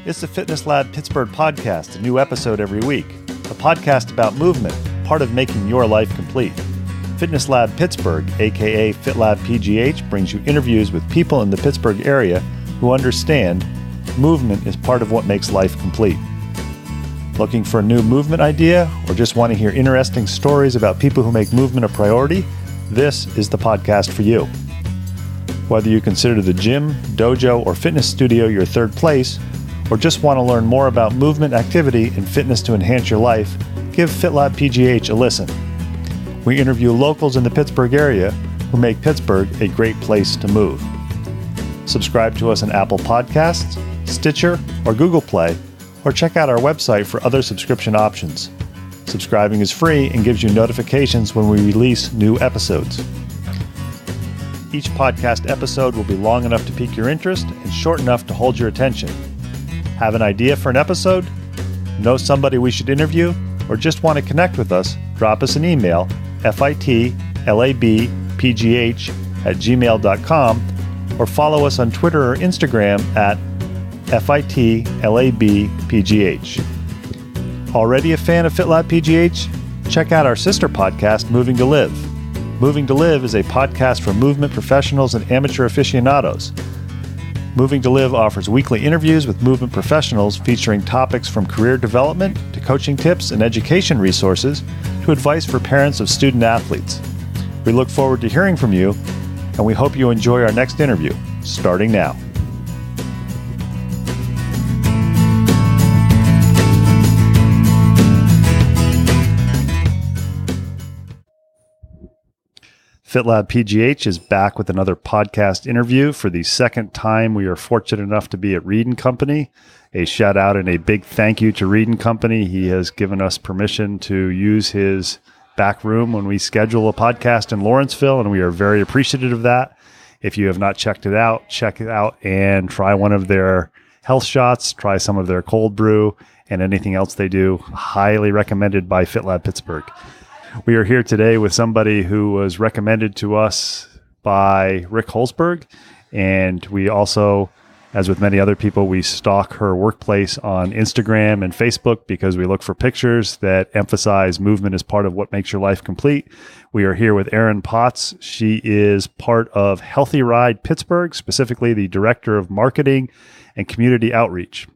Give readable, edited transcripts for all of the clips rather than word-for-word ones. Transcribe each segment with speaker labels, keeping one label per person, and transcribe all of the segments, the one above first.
Speaker 1: It's the Fitness Lab Pittsburgh podcast, a new episode every week. A podcast about movement, part of making your life complete. Fitness Lab Pittsburgh, aka FitLabPGH, brings you interviews with people in the Pittsburgh area who understand movement is part of what makes life complete. Looking for a new movement idea or just want to hear interesting stories about people who make movement a priority? This is the podcast for you. Whether you consider the gym, dojo, or fitness studio your third place, or just want to learn more about movement, activity, and fitness to enhance your life, give FitLabPGH a listen. We interview locals in the Pittsburgh area who make Pittsburgh a great place to move. Subscribe to us on Apple Podcasts, Stitcher, or Google Play, or check out our website for other subscription options. Subscribing is free and gives you notifications when we release new episodes. Each podcast episode will be long enough to pique your interest and short enough to hold your attention. Have an idea for an episode? Know somebody we should interview? Or just want to connect with us? Drop us an email, fitlabpgh@gmail.com, or follow us on Twitter or Instagram at FITLABPGH. Already a fan of FitLabPGH? Check out our sister podcast, Moving to Live. Moving to Live is a podcast for movement professionals and amateur aficionados. Moving to Live offers weekly interviews with movement professionals featuring topics from career development to coaching tips and education resources to advice for parents of student athletes. We look forward to hearing from you, and we hope you enjoy our next interview, starting now. FitLabPGH is back with another podcast interview. For the second time, we are fortunate enough to be at Reed & Company. A shout out and a big thank you to Reed & Company. He has given us permission to use his back room when we schedule a podcast in Lawrenceville, and we are very appreciative of that. If you have not checked it out, check it out and try one of their health shots, try some of their cold brew, and anything else they do. Highly recommended by FitLab Pittsburgh. We are here today with somebody who was recommended to us by Rick Holzberg, and we also, as with many other people, we stalk her workplace on Instagram and Facebook because we look for pictures that emphasize movement as part of what makes your life complete. We are here with Erin Potts. She is part of Healthy Ride Pittsburgh, specifically the Director of Marketing and Community Outreach.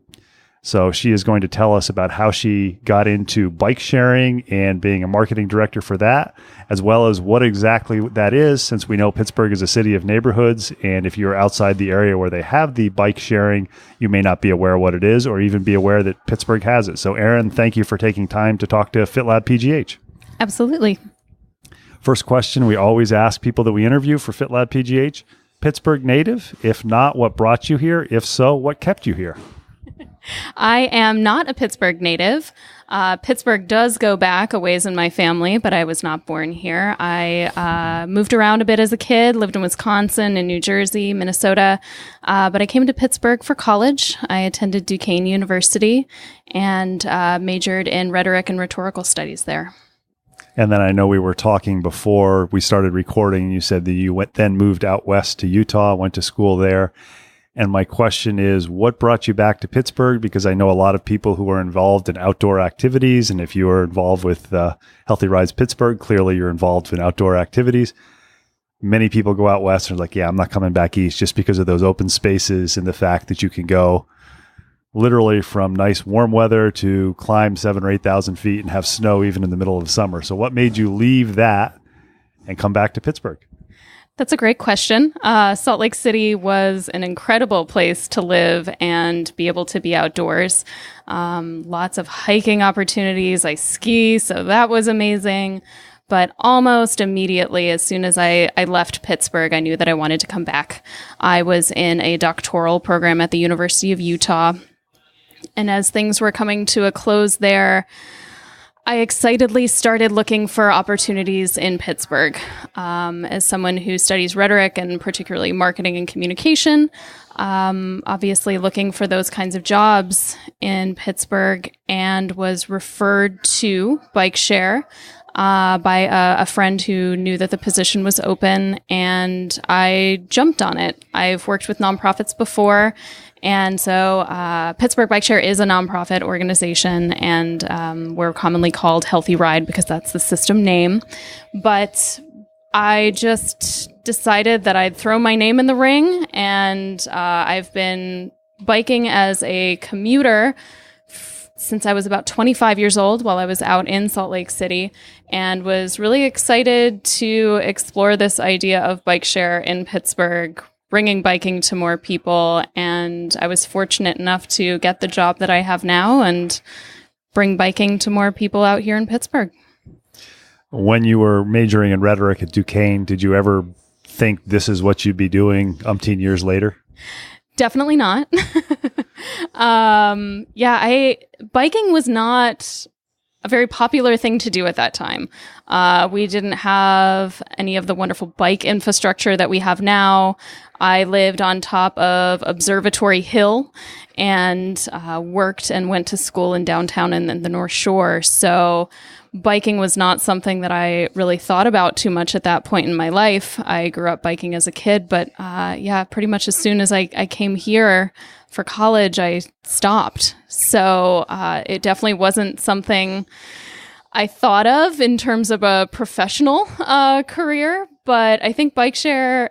Speaker 1: So she is going to tell us about how she got into bike sharing and being a marketing director for that, as well as what exactly that is, since we know Pittsburgh is a city of neighborhoods. And if you're outside the area where they have the bike sharing, you may not be aware of what it is or even be aware that Pittsburgh has it. So Erin, thank you for taking time to talk to FitLabPGH.
Speaker 2: Absolutely.
Speaker 1: First question we always ask people that we interview for FitLabPGH, Pittsburgh native? If not, what brought you here? If so, what kept you here?
Speaker 2: I am not a Pittsburgh native. Pittsburgh does go back a ways in my family, but I was not born here. I moved around a bit as a kid, lived in Wisconsin and New Jersey, Minnesota, but I came to Pittsburgh for college. I attended Duquesne University and majored in rhetoric and rhetorical studies there.
Speaker 1: And then I know we were talking before we started recording. You said that you then moved out west to Utah, went to school there. And my question is, what brought you back to Pittsburgh? Because I know a lot of people who are involved in outdoor activities. And if you are involved with Healthy Rides Pittsburgh, clearly you're involved in outdoor activities. Many people go out west and are like, yeah, I'm not coming back east just because of those open spaces and the fact that you can go literally from nice warm weather to climb 7,000 or 8,000 feet and have snow even in the middle of summer. So what made you leave that and come back to Pittsburgh?
Speaker 2: That's a great question. Salt Lake City was an incredible place to live and be able to be outdoors. Lots of hiking opportunities. I ski, so that was amazing. But almost immediately, as soon as I left Pittsburgh, I knew that I wanted to come back. I was in a doctoral program at the University of Utah. And as things were coming to a close there, I excitedly started looking for opportunities in Pittsburgh. As someone who studies rhetoric and particularly marketing and communication, obviously looking for those kinds of jobs in Pittsburgh, and was referred to Bike Share by a friend who knew that the position was open, and I jumped on it. I've worked with nonprofits before, And so Pittsburgh Bike Share is a nonprofit organization, and we're commonly called Healthy Ride because that's the system name. But I just decided that I'd throw my name in the ring, and I've been biking as a commuter since I was about 25 years old while I was out in Salt Lake City, and was really excited to explore this idea of bike share in Pittsburgh, bringing biking to more people. And I was fortunate enough to get the job that I have now and bring biking to more people out here in Pittsburgh.
Speaker 1: When you were majoring in rhetoric at Duquesne, did you ever think this is what you'd be doing umpteen years later?
Speaker 2: Definitely not. Biking was not a very popular thing to do at that time. We didn't have any of the wonderful bike infrastructure that we have now. I lived on top of Observatory Hill and worked and went to school in downtown and the North Shore. So biking was not something that I really thought about too much at that point in my life. I grew up biking as a kid, but pretty much as soon as I came here for college, I stopped. So it definitely wasn't something I thought of in terms of a professional career, but I think bike share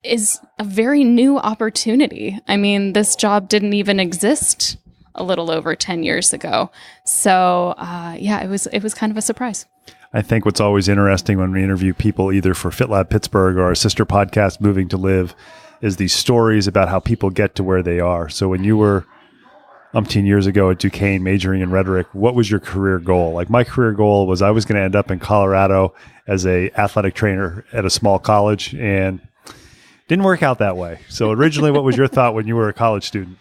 Speaker 2: is a very new opportunity. I mean, this job didn't even exist a little over 10 years ago. So, it was kind of a surprise.
Speaker 1: I think what's always interesting when we interview people either for FitLab Pittsburgh or our sister podcast, Moving to Live, is these stories about how people get to where they are. So when you were umpteen years ago at Duquesne majoring in rhetoric, what was your career goal? Like my career goal was I was going to end up in Colorado as a athletic trainer at a small college, and didn't work out that way. So originally, what was your thought when you were a college student?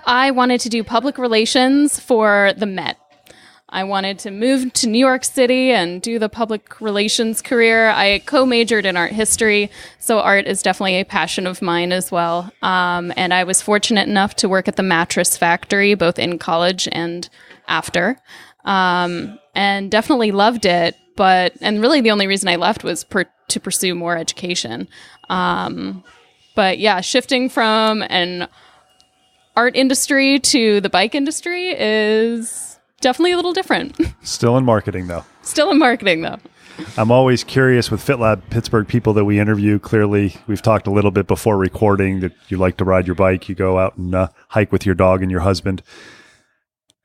Speaker 2: I wanted to do public relations for the Met. I wanted to move to New York City and do the public relations career. I co-majored in art history, so art is definitely a passion of mine as well. And I was fortunate enough to work at the mattress factory, both in college and after, and definitely loved it. And really the only reason I left was to pursue more education. Shifting from an art industry to the bike industry is definitely a little different.
Speaker 1: Still in marketing, though. I'm always curious with FitLab Pittsburgh people that we interview. Clearly, we've talked a little bit before recording that you like to ride your bike. You go out and hike with your dog and your husband.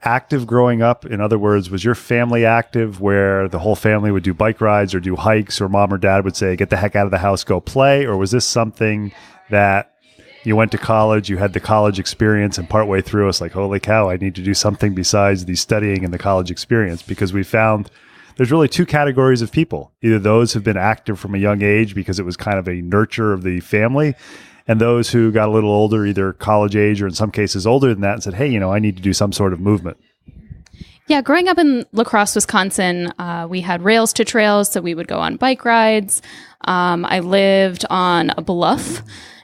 Speaker 1: Active growing up, in other words, was your family active where the whole family would do bike rides or do hikes, or mom or dad would say, get the heck out of the house, go play? Or was this something that you went to college, you had the college experience, and partway through it's like, holy cow, I need to do something besides the studying and the college experience? Because we found there's really two categories of people. Either those who've been active from a young age because it was kind of a nurture of the family, and those who got a little older, either college age or in some cases older than that, and said, hey, I need to do some sort of movement.
Speaker 2: Yeah, growing up in La Crosse, Wisconsin, we had rails to trails, so we would go on bike rides. I lived on a bluff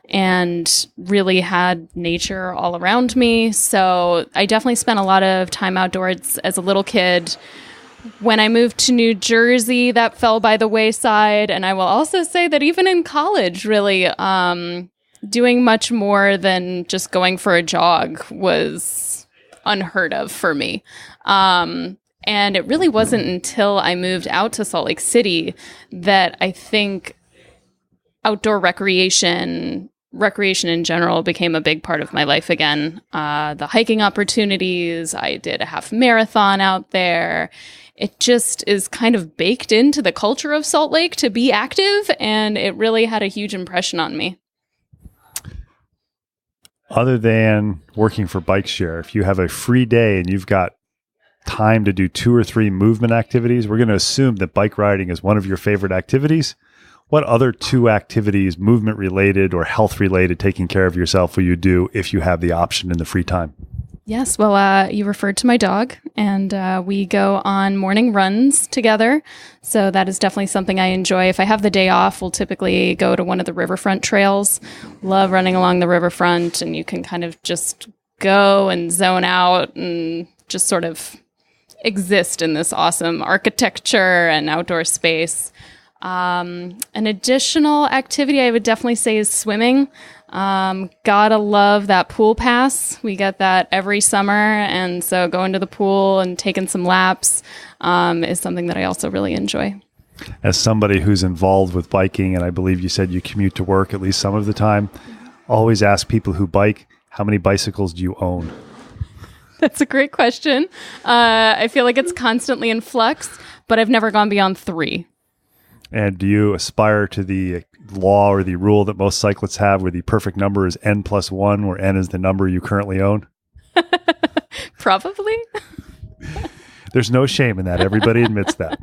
Speaker 2: and really had nature all around me. So I definitely spent a lot of time outdoors as a little kid. When I moved to New Jersey, that fell by the wayside. And I will also say that even in college, really, doing much more than just going for a jog was unheard of for me. And it really wasn't until I moved out to Salt Lake City that I think outdoor recreation in general became a big part of my life again. The hiking opportunities, I did a half marathon out there. It just is kind of baked into the culture of Salt Lake to be active, and it really had a huge impression on me.
Speaker 1: Other than working for Bike Share, if you have a free day and you've got time to do 2 or 3 movement activities, we're going to assume that bike riding is one of your favorite activities. What other 2 activities, movement related or health related, taking care of yourself, will you do if you have the option in the free time?
Speaker 2: Yes, well, you referred to my dog, and we go on morning runs together. So that is definitely something I enjoy. If I have the day off, we'll typically go to one of the riverfront trails. Love running along the riverfront, and you can kind of just go and zone out and just sort of exist in this awesome architecture and outdoor space. An additional activity I would definitely say is swimming. Gotta love that pool pass. We get that every summer. And so going to the pool and taking some laps is something that I also really enjoy.
Speaker 1: As somebody who's involved with biking, and I believe you said you commute to work at least some of the time, always ask people who bike, how many bicycles do you own?
Speaker 2: That's a great question. I feel like it's constantly in flux, but I've never gone beyond 3.
Speaker 1: And do you aspire to the law or the rule that most cyclists have where the perfect number is n+1, where n is the number you currently own?
Speaker 2: Probably.
Speaker 1: There's no shame in that. Everybody admits that.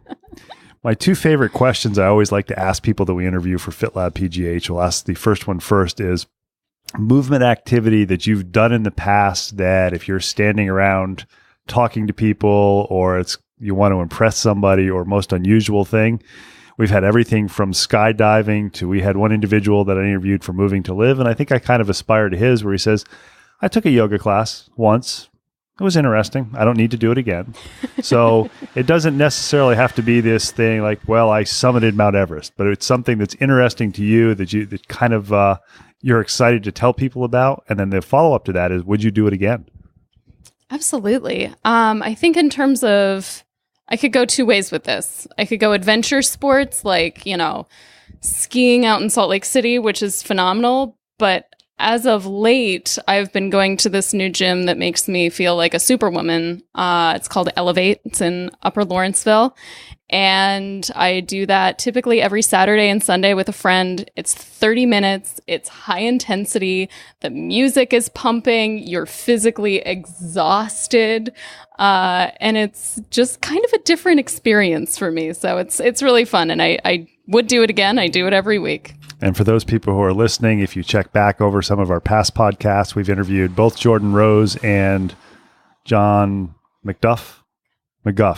Speaker 1: My 2 favorite questions I always like to ask people that we interview for FitLabPGH, we'll ask the first one first, is movement activity that you've done in the past that if you're standing around talking to people or you want to impress somebody, or most unusual thing. We've had everything from skydiving to, we had one individual that I interviewed for moving to live, and I think I kind of aspire to his, where he says, I took a yoga class once. It was interesting. I don't need to do it again. So it doesn't necessarily have to be this thing like, well, I summited Mount Everest, but it's something that's interesting to you that kind of you're excited to tell people about. And then the follow-up to that is, would you do it again?
Speaker 2: Absolutely. I think in terms of, I could go 2 ways with this. I could go adventure sports, like, skiing out in Salt Lake City, which is phenomenal. But as of late, I've been going to this new gym that makes me feel like a superwoman. It's called Elevate. It's in Upper Lawrenceville. And I do that typically every Saturday and Sunday with a friend. It's 30 minutes. It's high intensity. The music is pumping. You're physically exhausted. And it's just kind of a different experience for me. So it's really fun. And I would do it again. I do it every week.
Speaker 1: And for those people who are listening, if you check back over some of our past podcasts, we've interviewed both Jordan Rose and John McGuff.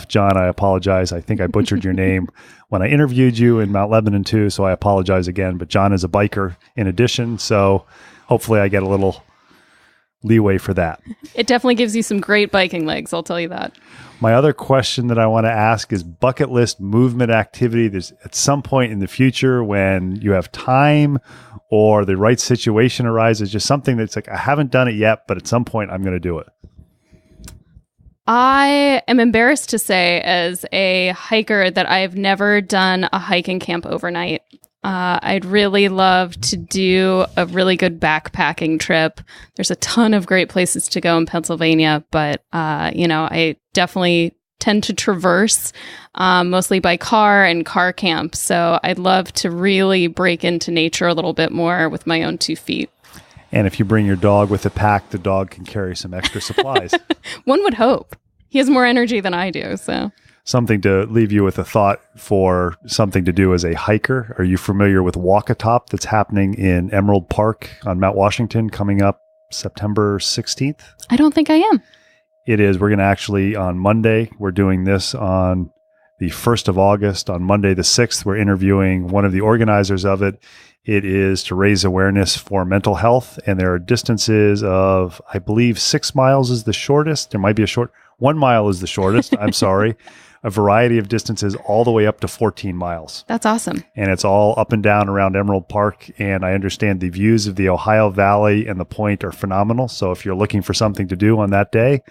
Speaker 1: John, I apologize. I think I butchered your name when I interviewed you in Mount Lebanon too, so I apologize again. But John is a biker in addition, so hopefully I get a little leeway for that.
Speaker 2: It definitely gives you some great biking legs, I'll tell you that.
Speaker 1: My other question that I want to ask is bucket list movement activity. There's at some point in the future when you have time or the right situation arises, just something that's like, I haven't done it yet, but at some point I'm going to do it.
Speaker 2: I am embarrassed to say, as a hiker, that I've never done a hiking camp overnight. I'd really love to do a really good backpacking trip. There's a ton of great places to go in Pennsylvania, but, I definitely tend to traverse mostly by car and car camp. So I'd love to really break into nature a little bit more with my own 2 feet.
Speaker 1: And if you bring your dog with a pack, the dog can carry some extra supplies.
Speaker 2: One would hope. He has more energy than I do, so.
Speaker 1: Something to leave you with a thought for something to do as a hiker. Are you familiar with Walk-A-Top that's happening in Emerald Park on Mount Washington coming up September 16th?
Speaker 2: I don't think I am.
Speaker 1: It is. We're going to actually, on Monday, we're doing this on the 1st of August. On Monday the 6th, we're interviewing one of the organizers of it. It is to raise awareness for mental health, and there are distances of, I believe, 6 miles is the shortest. There might be 1 mile is the shortest. I'm sorry. A variety of distances all the way up to 14 miles.
Speaker 2: That's awesome.
Speaker 1: And it's all up and down around Emerald Park. And I understand the views of the Ohio Valley and the Point are phenomenal. So if you're looking for something to do on that day,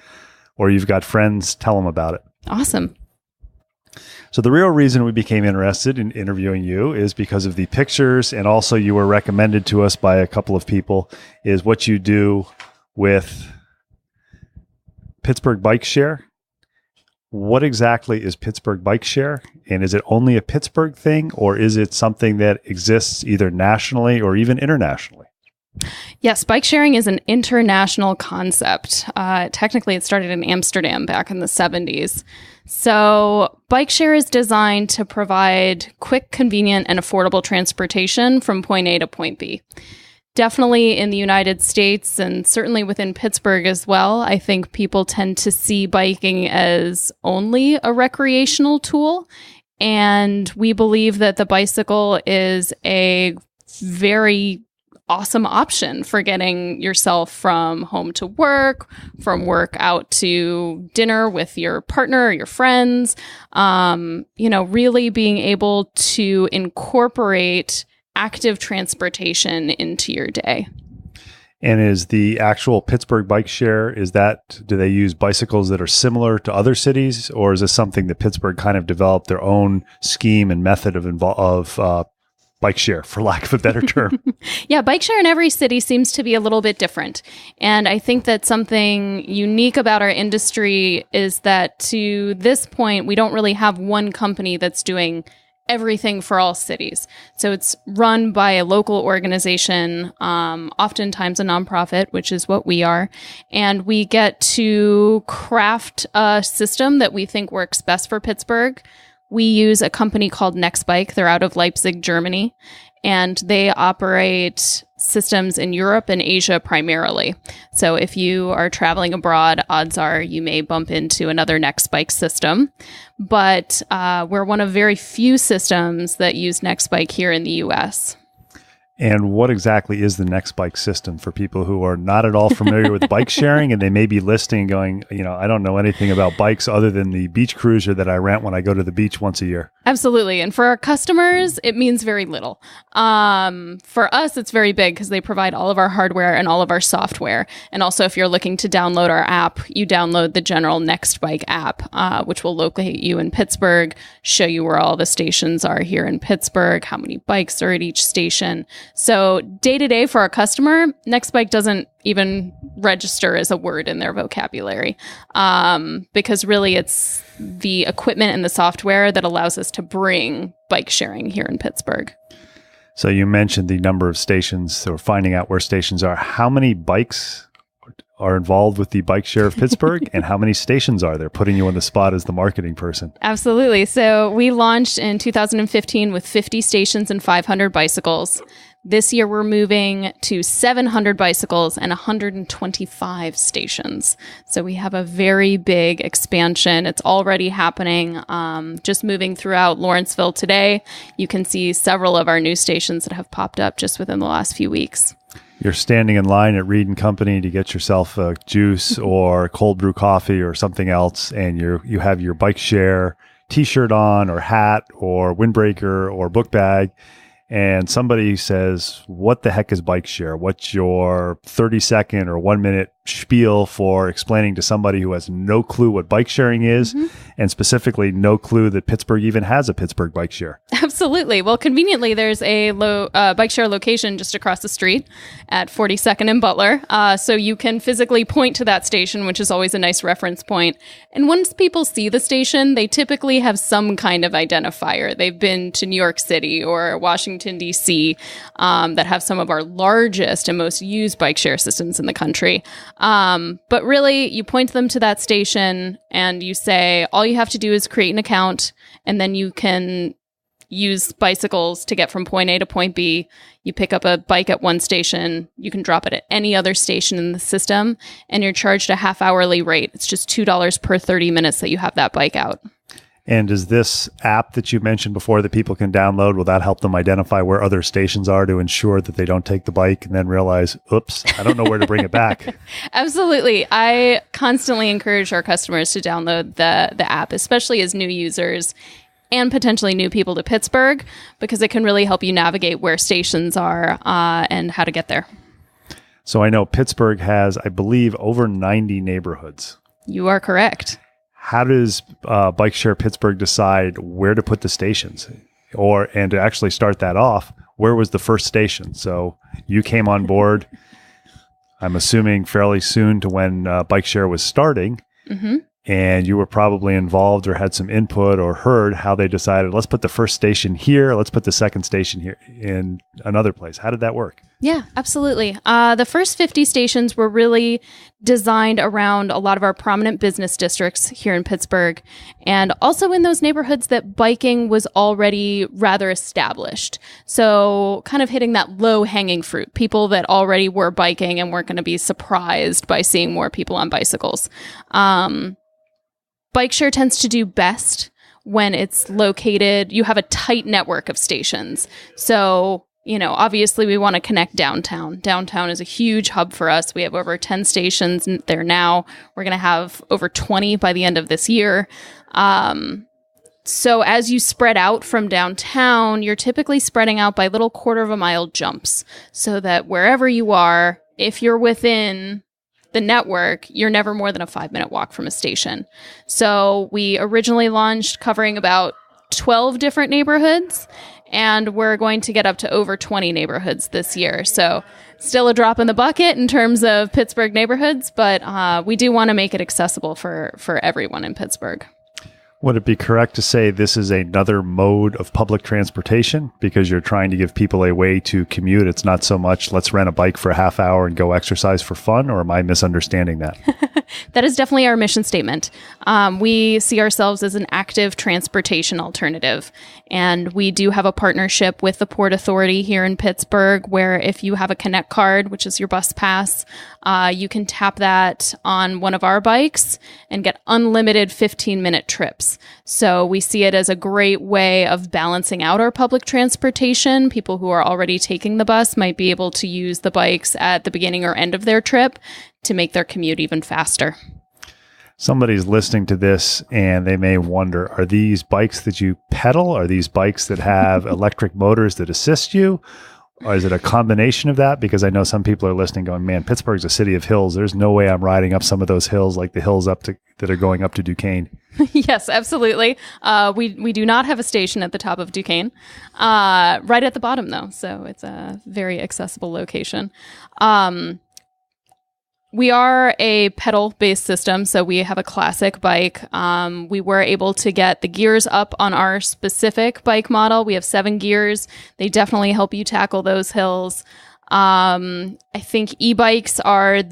Speaker 1: or you've got friends, tell them about it.
Speaker 2: Awesome.
Speaker 1: So the real reason we became interested in interviewing you is because of the pictures, and also you were recommended to us by a couple of people, is what you do with Pittsburgh Bike Share. What exactly is Pittsburgh Bike Share? And is it only a Pittsburgh thing, or is it something that exists either nationally or even internationally?
Speaker 2: Yes, bike sharing is an international concept. Technically, it started in Amsterdam back in the 70s. So bike share is designed to provide quick, convenient, and affordable transportation from point A to point B. Definitely in the United States, and certainly within Pittsburgh as well, I think people tend to see biking as only a recreational tool. And we believe that the bicycle is a very awesome option for getting yourself from home to work, from work out to dinner with your partner or your friends. Really being able to incorporate active transportation into your day.
Speaker 1: And is the actual Pittsburgh bike share, do they use bicycles that are similar to other cities, or is this something that Pittsburgh kind of developed their own scheme and method of bike share, for lack of a better term?
Speaker 2: Yeah, bike share in every city seems to be a little bit different. And I think that something unique about our industry is that to this point, we don't really have one company that's doing everything for all cities. So it's run by a local organization, oftentimes a nonprofit, which is what we are. And we get to craft a system that we think works best for Pittsburgh. We use a company called Nextbike. They're out of Leipzig, Germany, and they operate systems in Europe and Asia primarily. So if you are traveling abroad, odds are you may bump into another Nextbike system. But we're one of very few systems that use Nextbike here in the U.S.
Speaker 1: And what exactly is the Nextbike system for people who are not at all familiar with bike sharing, and they may be listening and going, I don't know anything about bikes other than the beach cruiser that I rent when I go to the beach once a year?
Speaker 2: Absolutely. And for our customers, it means very little. For us, it's very big because they provide all of our hardware and all of our software. And also, if you're looking to download our app, you download the general Nextbike app, which will locate you in Pittsburgh, show you where all the stations are here in Pittsburgh, how many bikes are at each station. So day to day for our customer, Nextbike doesn't even register as a word in their vocabulary, because really it's the equipment and the software that allows us to bring bike sharing here in Pittsburgh.
Speaker 1: So you mentioned the number of stations, or finding out where stations are. How many bikes are involved with the bike share of Pittsburgh, and how many stations are there? Putting you on the spot as the marketing person.
Speaker 2: Absolutely. So we launched in 2015 with 50 stations and 500 bicycles. This year, we're moving to 700 bicycles and 125 stations. So we have a very big expansion. It's already happening. Just moving throughout Lawrenceville today, you can see several of our new stations that have popped up just within the last few weeks.
Speaker 1: You're standing in line at Reed & Company to get yourself a juice or cold brew coffee or something else, and you have your bike share t-shirt on or hat or windbreaker or book bag, and somebody says, what the heck is bike share? What's your 30-second or 1-minute spiel for explaining to somebody who has no clue what bike sharing is, and specifically no clue that Pittsburgh even has a Pittsburgh bike share?
Speaker 2: Absolutely. Well, conveniently, there's a bike share location just across the street at 42nd and Butler. So you can physically point to that station, which is always a nice reference point. And once people see the station, they typically have some kind of identifier. They've been to New York City or Washington, D.C., that have some of our largest and most used bike share systems in the country. But really, you point them to that station and you say, all you have to do is create an account, and then you can use bicycles to get from point A to point B. You pick up a bike at one station, you can drop it at any other station in the system, and you're charged a half-hourly rate. It's just $2 per 30 minutes that you have that bike out.
Speaker 1: And is this app that you mentioned before that people can download, will that help them identify where other stations are to ensure that they don't take the bike and then realize, oops, I don't know where to bring it back?
Speaker 2: Absolutely. I constantly encourage our customers to download the app, especially as new users and potentially new people to Pittsburgh, because it can really help you navigate where stations are and how to get there.
Speaker 1: So I know Pittsburgh has, I believe, over 90 neighborhoods.
Speaker 2: You are correct.
Speaker 1: How does Bike Share Pittsburgh decide where to put the stations? And to actually start that off, where was the first station? So you came on board, I'm assuming fairly soon to when Bike Share was starting, and you were probably involved or had some input or heard how they decided, let's put the first station here, let's put the second station here in another place. How did that work?
Speaker 2: Yeah, absolutely. The first 50 stations were really designed around a lot of our prominent business districts here in Pittsburgh, and also in those neighborhoods that biking was already rather established. So kind of hitting that low-hanging fruit, people that already were biking and weren't going to be surprised by seeing more people on bicycles. Bike share tends to do best when it's located, you have a tight network of stations. So, obviously we want to connect downtown. Downtown is a huge hub for us. We have over 10 stations there now. We're going to have over 20 by the end of this year. So as you spread out from downtown, you're typically spreading out by little quarter of a mile jumps, so that wherever you are, if you're within the network, you're never more than a 5-minute walk from a station. So we originally launched covering about 12 different neighborhoods, and we're going to get up to over 20 neighborhoods this year. So still a drop in the bucket in terms of Pittsburgh neighborhoods, but we do want to make it accessible for everyone in Pittsburgh.
Speaker 1: Would it be correct to say this is another mode of public transportation because you're trying to give people a way to commute? It's not so much let's rent a bike for a half hour and go exercise for fun, or am I misunderstanding that?
Speaker 2: That is definitely our mission statement. We see ourselves as an active transportation alternative, and we do have a partnership with the Port Authority here in Pittsburgh where if you have a Connect card, which is your bus pass, you can tap that on one of our bikes and get unlimited 15-minute trips. So we see it as a great way of balancing out our public transportation. People who are already taking the bus might be able to use the bikes at the beginning or end of their trip to make their commute even faster.
Speaker 1: Somebody's listening to this and they may wonder, are these bikes that you pedal? Are these bikes that have electric motors that assist you? Or is it a combination of that? Because I know some people are listening going, man, Pittsburgh's a city of hills. There's no way I'm riding up some of those hills like the hills that are going up to Duquesne.
Speaker 2: Yes, absolutely. We do not have a station at the top of Duquesne, right at the bottom though. So it's a very accessible location. We are a pedal-based system, so we have a classic bike. We were able to get the gears up on our specific bike model. We have 7 gears. They definitely help you tackle those hills. I think e-bikes are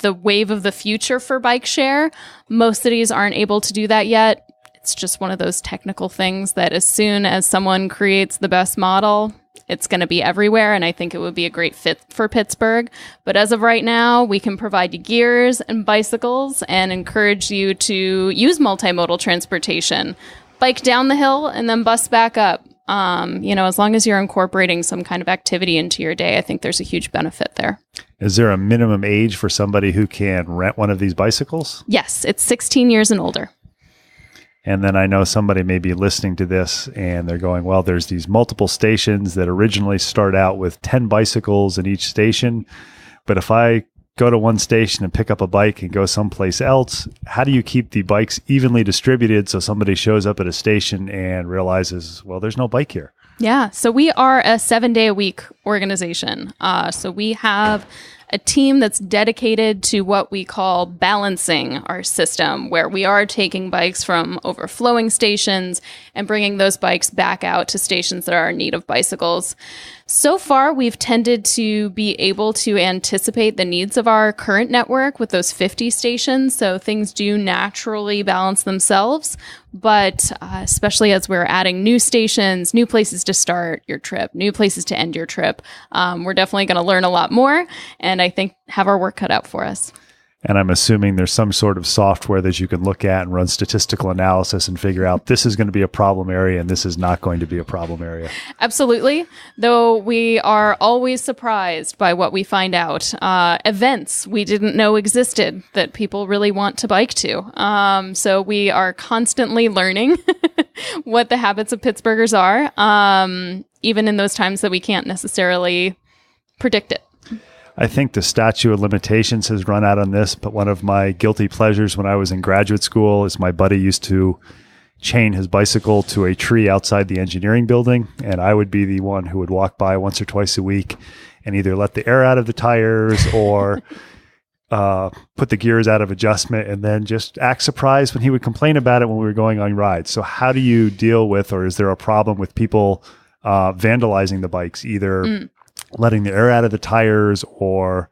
Speaker 2: the wave of the future for bike share. Most cities aren't able to do that yet. It's just one of those technical things that as soon as someone creates the best model, it's going to be everywhere, and I think it would be a great fit for Pittsburgh. But as of right now, we can provide you gears and bicycles and encourage you to use multimodal transportation. Bike down the hill and then bus back up. As long as you're incorporating some kind of activity into your day, I think there's a huge benefit there.
Speaker 1: Is there a minimum age for somebody who can rent one of these bicycles?
Speaker 2: Yes, it's 16 years and older.
Speaker 1: And then I know somebody may be listening to this and they're going, well, there's these multiple stations that originally start out with 10 bicycles in each station. But if I go to one station and pick up a bike and go someplace else, how do you keep the bikes evenly distributed so somebody shows up at a station and realizes, well, there's no bike here?
Speaker 2: Yeah. So we are a 7-day-a-week organization. So we have a team that's dedicated to what we call balancing our system, where we are taking bikes from overflowing stations and bringing those bikes back out to stations that are in need of bicycles. So far, we've tended to be able to anticipate the needs of our current network with those 50 stations, so things do naturally balance themselves. But especially as we're adding new stations, new places to start your trip, new places to end your trip, we're definitely going to learn a lot more, and I think have our work cut out for us.
Speaker 1: And I'm assuming there's some sort of software that you can look at and run statistical analysis and figure out this is going to be a problem area and this is not going to be a problem area. Absolutely.
Speaker 2: Though we are always surprised by what we find out. Events we didn't know existed that people really want to bike to. So we are constantly learning what the habits of Pittsburghers are, even in those times that we can't necessarily predict it.
Speaker 1: I think the statute of limitations has run out on this, but one of my guilty pleasures when I was in graduate school is my buddy used to chain his bicycle to a tree outside the engineering building, and I would be the one who would walk by once or twice a week and either let the air out of the tires or put the gears out of adjustment and then just act surprised when he would complain about it when we were going on rides. So how do you deal with, or is there a problem with people vandalizing the bikes, either letting the air out of the tires or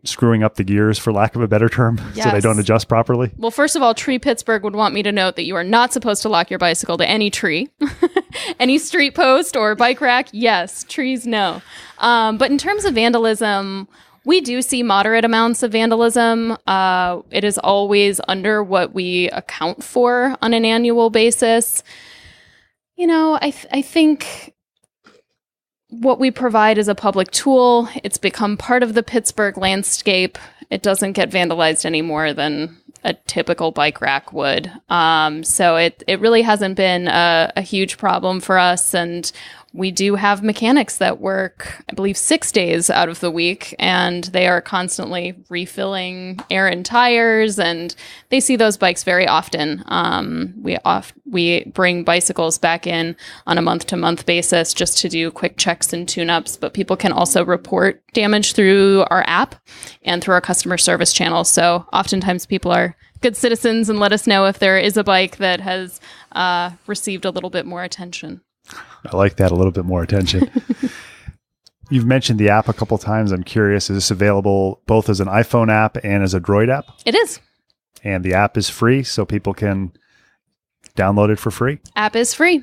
Speaker 1: screwing up the gears, for lack of a better term, so they don't adjust properly? Well,
Speaker 2: first of all, Tree Pittsburgh would want me to note that you are not supposed to lock your bicycle to any tree. Any street post or bike rack, yes. Trees, no. But in terms of vandalism, we do see moderate amounts of vandalism. It is always under what we account for on an annual basis. I think what we provide is a public tool. It's become part of the Pittsburgh landscape. It doesn't get vandalized any more than a typical bike rack would. So it really hasn't been a huge problem for us. And We do have mechanics that work, I believe, 6 days out of the week, and they are constantly refilling Erin tires, and they see those bikes very often. We bring bicycles back in on a month-to-month basis just to do quick checks and tune-ups, but people can also report damage through our app and through our customer service channel. So oftentimes people are good citizens and let us know if there is a bike that has received a little bit more attention.
Speaker 1: I like that, a little bit more attention. You've mentioned the app a couple times. I'm curious, is this available both as an iPhone app and as a Droid app?
Speaker 2: It is.
Speaker 1: And the app is free, so people can download it for free?
Speaker 2: App is free.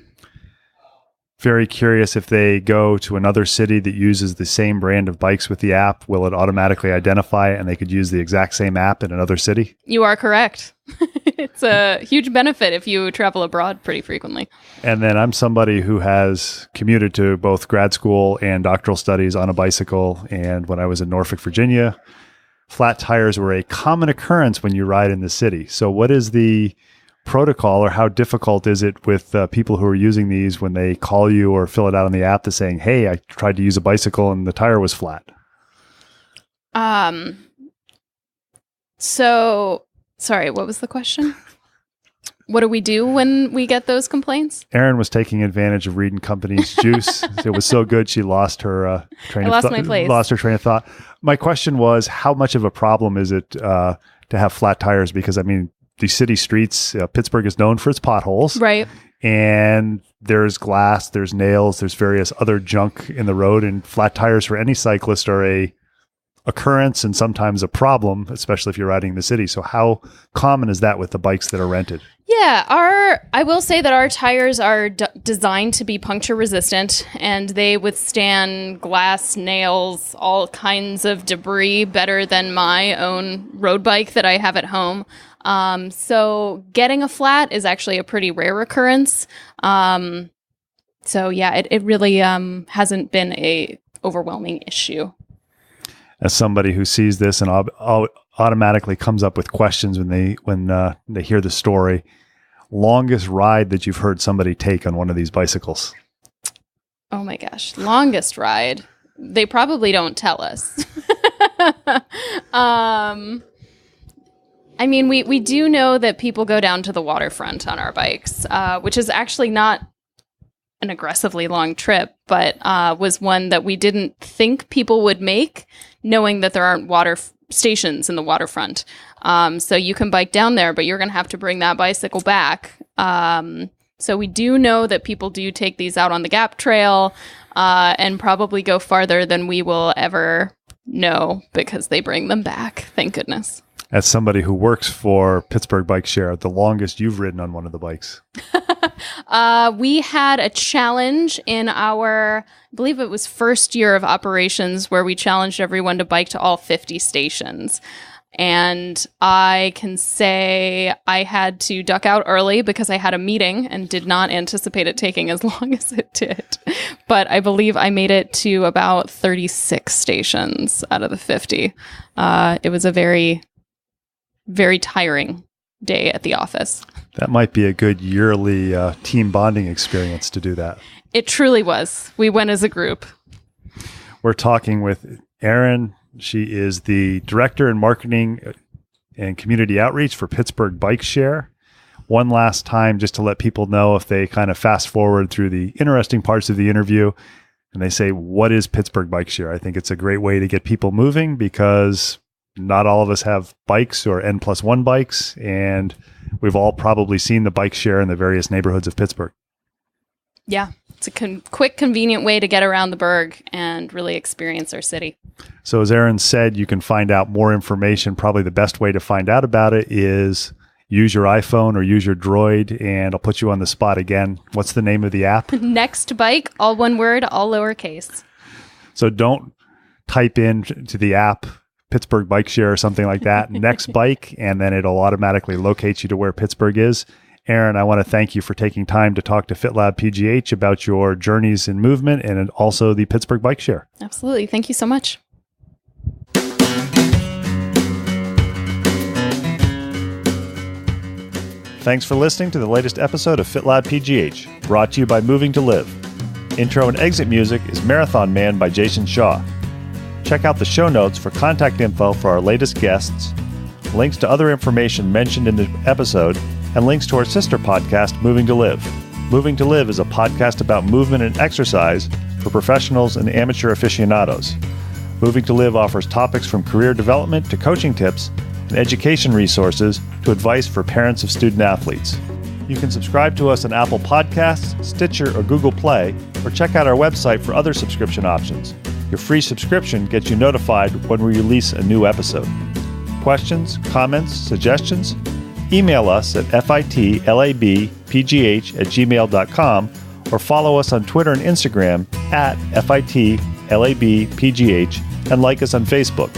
Speaker 1: Very curious, if they go to another city that uses the same brand of bikes with the app, will it automatically identify it and they could use the exact same app in another city?
Speaker 2: You are correct. It's a huge benefit if you travel abroad pretty frequently.
Speaker 1: And then I'm somebody who has commuted to both grad school and doctoral studies on a bicycle. And when I was in Norfolk, Virginia, flat tires were a common occurrence when you ride in the city. So what is the protocol, or how difficult is it with people who are using these when they call you or fill it out on the app to saying, hey, I tried to use a bicycle and the tire was flat?
Speaker 2: So, sorry, what was the question? What do we do when we get those complaints?
Speaker 1: Erin was taking advantage of Reed & Company's juice. It was so good, she lost her train of thought. Lost her train of thought. My question was, how much of a problem is it to have flat tires? Because, I mean, the city streets, Pittsburgh is known for its potholes.
Speaker 2: Right.
Speaker 1: And there's glass, there's nails, there's various other junk in the road. And flat tires for any cyclist are a occurrence and sometimes a problem, especially if you're riding in the city. So how common is that with the bikes that are rented?
Speaker 2: Yeah, I will say that our tires are designed to be puncture resistant, and they withstand glass, nails, all kinds of debris better than my own road bike that I have at home. So getting a flat is actually a pretty rare occurrence. So yeah, it really hasn't been a overwhelming issue.
Speaker 1: As somebody who sees this and automatically comes up with questions when they hear the story, longest ride that you've heard somebody take on one of these bicycles?
Speaker 2: Oh my gosh, longest ride. They probably don't tell us. I mean, we do know that people go down to the waterfront on our bikes, which is actually not an aggressively long trip, but was one that we didn't think people would make, knowing that there aren't water stations in the waterfront. So you can bike down there, but you're going to have to bring that bicycle back. So we do know that people do take these out on the Gap Trail and probably go farther than we will ever know because they bring them back. Thank goodness.
Speaker 1: As somebody who works for Pittsburgh Bike Share, the longest you've ridden on one of the bikes?
Speaker 2: We had a challenge in our, I believe it was first year of operations, where we challenged everyone to bike to all 50 stations. And I can say I had to duck out early because I had a meeting and did not anticipate it taking as long as it did. But I believe I made it to about 36 stations out of the 50. It was a very, very tiring day at the office.
Speaker 1: That might be a good yearly team bonding experience to do that.
Speaker 2: It truly was. We went as a group.
Speaker 1: We're talking with Erin. She is the Director in Marketing and Community Outreach for Pittsburgh Bike Share. One last time, just to let people know, if they kind of fast forward through the interesting parts of the interview and they say, what is Pittsburgh Bike Share? I think it's a great way to get people moving, because not all of us have bikes or N+1 bikes, and we've all probably seen the bike share in the various neighborhoods of Pittsburgh.
Speaker 2: Yeah, it's a quick, convenient way to get around the burg and really experience our city.
Speaker 1: So as Erin said, you can find out more information. Probably the best way to find out about it is use your iPhone or use your Droid, and I'll put you on the spot again. What's the name of the app?
Speaker 2: Next Bike, all one word, all lowercase.
Speaker 1: So don't type in to the app Pittsburgh Bike Share or something like that, Next Bike, and then it'll automatically locate you to where Pittsburgh is. Erin, I want to thank you for taking time to talk to FitLabPGH about your journeys in movement and also the Pittsburgh Bike Share.
Speaker 2: Absolutely. Thank you so much.
Speaker 1: Thanks for listening to the latest episode of FitLabPGH, brought to you by Moving to Live. Intro and exit music is Marathon Man by Jason Shaw. Check out the show notes for contact info for our latest guests, links to other information mentioned in the episode, and links to our sister podcast, Moving to Live. Moving to Live is a podcast about movement and exercise for professionals and amateur aficionados. Moving to Live offers topics from career development to coaching tips and education resources to advice for parents of student athletes. You can subscribe to us on Apple Podcasts, Stitcher, or Google Play, or check out our website for other subscription options. Your free subscription gets you notified when we release a new episode. Questions, comments, suggestions? Email us at fitlabpgh@gmail.com or follow us on Twitter and Instagram at fitlabpgh and like us on Facebook.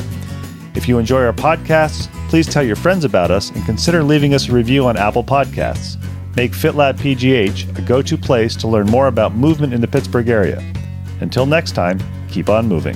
Speaker 1: If you enjoy our podcasts, please tell your friends about us and consider leaving us a review on Apple Podcasts. Make FitLabPGH a go-to place to learn more about movement in the Pittsburgh area. Until next time, keep on moving.